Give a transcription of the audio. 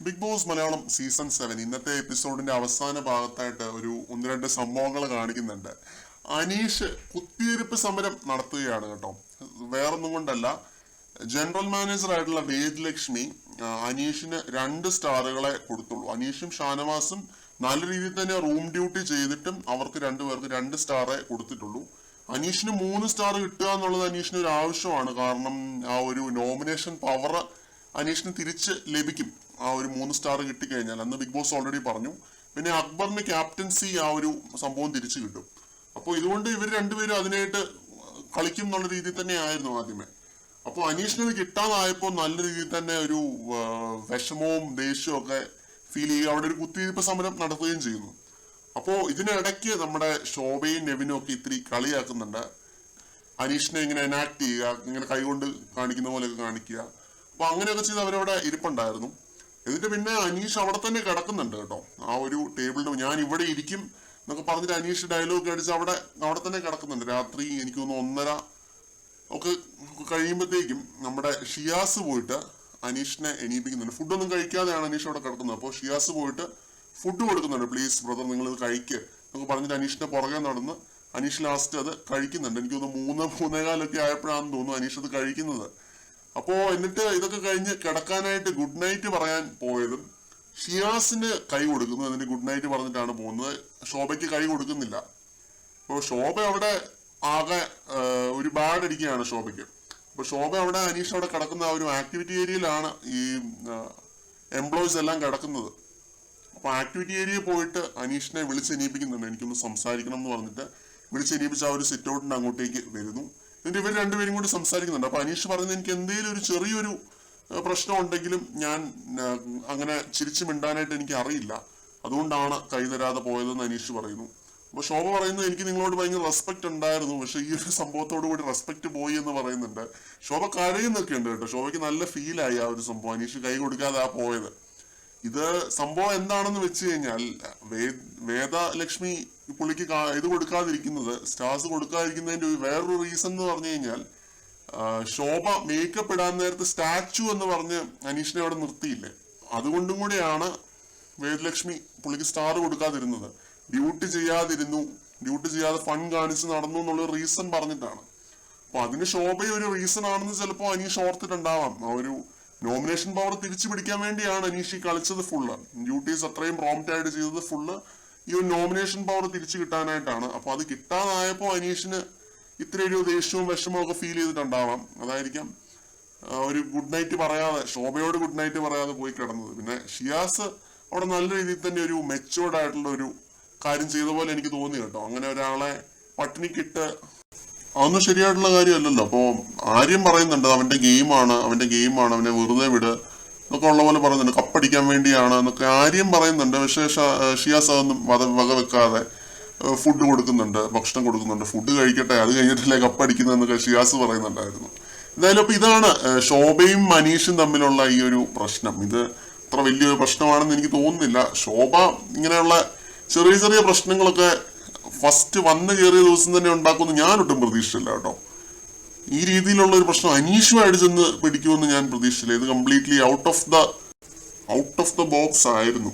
Big boss Malayalam season 7 ഇന്നത്തെ എപ്പിസോഡിന്റെ അവസാന ഭാഗത്തായിട്ട് ഒരു ഒന്ന് രണ്ട് സംഭവങ്ങൾ കാണിക്കുന്നുണ്ട്. അനീഷ് കുത്തിയിരിപ്പ് സമരം നടത്തുകയാണ് കേട്ടോ. വേറൊന്നും കൊണ്ടല്ല, ജനറൽ മാനേജർ ആയിട്ടുള്ള വേദലക്ഷ്മി അനീഷിന് 2 സ്റ്റാറുകളെ കൊടുത്തുള്ളൂ. അനീഷും ഷാനവാസും നല്ല രീതിയിൽ തന്നെ റൂം ഡ്യൂട്ടി ചെയ്തിട്ടും അവർക്ക് 2 പേർക്ക് 2 സ്റ്റാറേ കൊടുത്തിട്ടുള്ളൂ. അനീഷിന് 3 സ്റ്റാർ കിട്ടുക എന്നുള്ളത് അനീഷിന് ഒരു ആവശ്യമാണ്. കാരണം ആ ഒരു നോമിനേഷൻ പവർ അനീഷിന് തിരിച്ച് ലഭിക്കും ആ ഒരു 3 സ്റ്റാർ കിട്ടിക്കഴിഞ്ഞാൽ. അന്ന് ബിഗ് ബോസ് ഓൾറെഡി പറഞ്ഞു. പിന്നെ അക്ബറിന് ക്യാപ്റ്റൻസി ആ ഒരു സംഭവം തിരിച്ചു കിട്ടും. അപ്പോൾ ഇതുകൊണ്ട് ഇവർ രണ്ടുപേരും അതിനായിട്ട് കളിക്കും എന്നുള്ള രീതിയിൽ തന്നെ ആയിരുന്നു ആദ്യമേ. അപ്പോൾ അനീഷിന് ഇത് കിട്ടാതായപ്പോൾ നല്ല രീതിയിൽ തന്നെ ഒരു വിഷമവും ദേഷ്യവും ഒക്കെ ഫീൽ ചെയ്യുക. അവിടെ ഒരു കുത്തിയിരിപ്പ് സമരം നടത്തുകയും ചെയ്യുന്നു. അപ്പോൾ ഇതിനിടയ്ക്ക് നമ്മുടെ ശോഭയും നെവിനും ഒക്കെ ഇത്തിരി കളിയാക്കുന്നുണ്ട്. അനീഷിനെ ഇങ്ങനെ എനാക്ട് ചെയ്യുക, ഇങ്ങനെ കൈകൊണ്ട് കാണിക്കുന്ന പോലെയൊക്കെ കാണിക്കുക. അപ്പൊ അങ്ങനെയൊക്കെ ചെയ്ത് അവരവിടെ ഇരിപ്പുണ്ടായിരുന്നു. എന്നിട്ട് പിന്നെ അനീഷ് അവിടെ തന്നെ കിടക്കുന്നുണ്ട് കേട്ടോ. ആ ഒരു ടേബിളിന് ഞാൻ ഇവിടെ ഇരിക്കും എന്നൊക്കെ പറഞ്ഞിട്ട് അനീഷ് ഡയലോഗ് അടിച്ച് അവിടെ തന്നെ കിടക്കുന്നുണ്ട്. രാത്രി എനിക്ക് തോന്നുന്നു 1:30 ഒക്കെ കഴിയുമ്പോഴത്തേക്കും നമ്മുടെ ഷിയാസ് പോയിട്ട് അനീഷിനെ എണീപ്പിക്കുന്നുണ്ട്. ഫുഡൊന്നും കഴിക്കാതെയാണ് അനീഷ് അവിടെ കിടക്കുന്നത്. അപ്പോൾ ഷിയാസ് പോയിട്ട് ഫുഡ് കൊടുക്കുന്നുണ്ട്. പ്ലീസ് ബ്രദർ, നിങ്ങൾ ഇത് കഴിക്കുക എന്നൊക്കെ പറഞ്ഞിട്ട് അനീഷിന്റെ പുറകെ നടന്ന് അനീഷ് ലാസ്റ്റ് അത് കഴിക്കുന്നുണ്ട്. എനിക്ക് തോന്നുന്നു 3-3:15 ആയപ്പോഴാണെന്ന് തോന്നുന്നു അനീഷ് അത് കഴിക്കുന്നത്. അപ്പോ എന്നിട്ട് ഇതൊക്കെ കഴിഞ്ഞ് കിടക്കാനായിട്ട് ഗുഡ് നൈറ്റ് പറയാൻ പോയതും ഷിയാസിന് കൈ കൊടുക്കുന്നു. എന്നിട്ട് ഗുഡ് നൈറ്റ് പറഞ്ഞിട്ടാണ് പോകുന്നത്. ശോഭയ്ക്ക് കൈ കൊടുക്കുന്നില്ല. അപ്പോൾ ശോഭ അവിടെ ആകെ ഒരു ബാഡ് അടിക്കുകയാണ് ശോഭയ്ക്ക്. അപ്പൊ ശോഭ അവിടെ അനീഷ് അവിടെ കിടക്കുന്ന ആ ഒരു ആക്ടിവിറ്റി ഏരിയയിലാണ് ഈ എംപ്ലോയീസ് എല്ലാം കിടക്കുന്നത്. അപ്പൊ ആക്ടിവിറ്റി ഏരിയയിൽ പോയിട്ട് അനീഷിനെ വിളിച്ചെണീപ്പിക്കുന്നുണ്ട്. എനിക്കൊന്ന് സംസാരിക്കണം എന്ന് പറഞ്ഞിട്ട് വിളിച്ചെണീപ്പിച്ച് ആ ഒരു സിറ്റ് ഔട്ടിന്റെ അങ്ങോട്ടേക്ക് വരുന്നു. എന്നിട്ട് ഇവർ രണ്ടുപേരും കൂടി സംസാരിക്കുന്നുണ്ട്. അപ്പൊ അനീഷ് പറയുന്നത്, എനിക്ക് എന്തെങ്കിലും ഒരു ചെറിയൊരു പ്രശ്നം ഉണ്ടെങ്കിലും ഞാൻ അങ്ങനെ ചിരിച്ചു മിണ്ടാനായിട്ട് എനിക്ക് അറിയില്ല, അതുകൊണ്ടാണ് കൈ തരാതെ പോയതെന്ന് അനീഷ് പറയുന്നു. അപ്പൊ ശോഭ പറയുന്നത്, എനിക്ക് നിങ്ങളോട് ഭയങ്കര റെസ്പെക്ട് ഉണ്ടായിരുന്നു, പക്ഷെ ഈ ഒരു സംഭവത്തോടു കൂടി റെസ്പെക്ട് പോയി എന്ന് പറയുന്നുണ്ട്. ശോഭ കരയുന്നൊക്കെ ഉണ്ട് കേട്ടോ. ശോഭയ്ക്ക് നല്ല ഫീലായി ആ ഒരു സംഭവം, അനീഷ് കൈ കൊടുക്കാതെ ആ പോയത്. ഇത് സംഭവം എന്താണെന്ന് വെച്ച് കഴിഞ്ഞാൽ, വേദലക്ഷ്മി പുള്ളിക്ക് ഇത് കൊടുക്കാതിരിക്കുന്നത്, സ്റ്റാർസ് കൊടുക്കാതിരിക്കുന്നതിന്റെ വേറൊരു റീസൺ എന്ന് പറഞ്ഞു കഴിഞ്ഞാൽ, ശോഭ മേക്കപ്പ് ഇടാൻ നേരത്തെ സ്റ്റാച്ചു എന്ന് പറഞ്ഞ് അനീഷിനെ അവിടെ നിർത്തിയില്ലേ, അതുകൊണ്ടും കൂടിയാണ് വേദലക്ഷ്മി പുള്ളിക്ക് സ്റ്റാർ കൊടുക്കാതിരുന്നത്. ഡ്യൂട്ടി ചെയ്യാതെ ഫൺ കാണിച്ച് നടന്നു എന്നുള്ള റീസൺ പറഞ്ഞിട്ടാണ്. അപ്പൊ അതിന് ശോഭയെ ഒരു റീസൺ ആണെന്ന് ചിലപ്പോ അനീഷ് ഓർത്തിട്ടുണ്ടാവാം. ആ ഒരു നോമിനേഷൻ പവർ തിരിച്ചു പിടിക്കാൻ വേണ്ടിയാണ് അനീഷ് കളിച്ചത് ഫുള്ള്. ഡ്യൂട്ടീസ് അത്രയും പ്രോംപ്റ്റ് ആയിട്ട് ചെയ്തത് ഫുള്ള് ഈ ഒരു നോമിനേഷൻ പവർ തിരിച്ചു കിട്ടാനായിട്ടാണ്. അപ്പൊ അത് കിട്ടാതായപ്പോ അനീഷിന് ഇത്രയൊരു ദേഷ്യവും വിഷമവും ഒക്കെ ഫീൽ ചെയ്തിട്ടുണ്ടാവാം. അതായിരിക്കാം ഒരു ഗുഡ് നൈറ്റ് പറയാതെ, ശോഭയോട് ഗുഡ് നൈറ്റ് പറയാതെ പോയി കിടന്നത്. പിന്നെ ഷിയാസ് അവിടെ നല്ല രീതിയിൽ തന്നെ ഒരു മെച്ചുവേർഡ് ആയിട്ടുള്ള ഒരു കാര്യം ചെയ്ത പോലെ എനിക്ക് തോന്നി കേട്ടോ. അങ്ങനെ ഒരാളെ പട്ടിണിക്കിട്ട് അതൊന്നും ശരിയായിട്ടുള്ള കാര്യമല്ലല്ലോ. അപ്പോ ആര്യം പറയുന്നുണ്ട്, അവന്റെ ഗെയിമാണ്, അവനെ വെറുതെ വിട് എന്നൊക്കെ ഉള്ള പോലെ പറയുന്നുണ്ട്. കപ്പടിക്കാൻ വേണ്ടിയാണ് എന്നൊക്കെ ആര്യം പറയുന്നുണ്ട്. പക്ഷേ ഷിയാസ് അതൊന്നും വകവെക്കാതെ ഫുഡ് കൊടുക്കുന്നുണ്ട്, ഭക്ഷണം കൊടുക്കുന്നുണ്ട്. ഫുഡ് കഴിക്കട്ടെ, അത് കഴിഞ്ഞിട്ടല്ലേ കപ്പടിക്കുന്നതെന്നൊക്കെ ഷിയാസ് പറയുന്നുണ്ടായിരുന്നു. എന്തായാലും അപ്പൊ ഇതാണ് ശോഭയും മനീഷും തമ്മിലുള്ള ഈ ഒരു പ്രശ്നം. ഇത് അത്ര വലിയൊരു പ്രശ്നമാണെന്ന് എനിക്ക് തോന്നുന്നില്ല. ശോഭ ഇങ്ങനെയുള്ള ചെറിയ ചെറിയ പ്രശ്നങ്ങളൊക്കെ ഫസ്റ്റ് വന്ന് കയറിയ ദിവസം തന്നെ ഉണ്ടാക്കുമെന്ന് ഞാൻ ഒട്ടും പ്രതീക്ഷിച്ചില്ല കേട്ടോ. ഈ രീതിയിലുള്ള ഒരു പ്രശ്നം അനീഷുമായിട്ട് ചെന്ന് പിടിക്കുമെന്ന് ഞാൻ പ്രതീക്ഷിച്ചില്ല. ഇത് completely out of the box ആയിരുന്നു.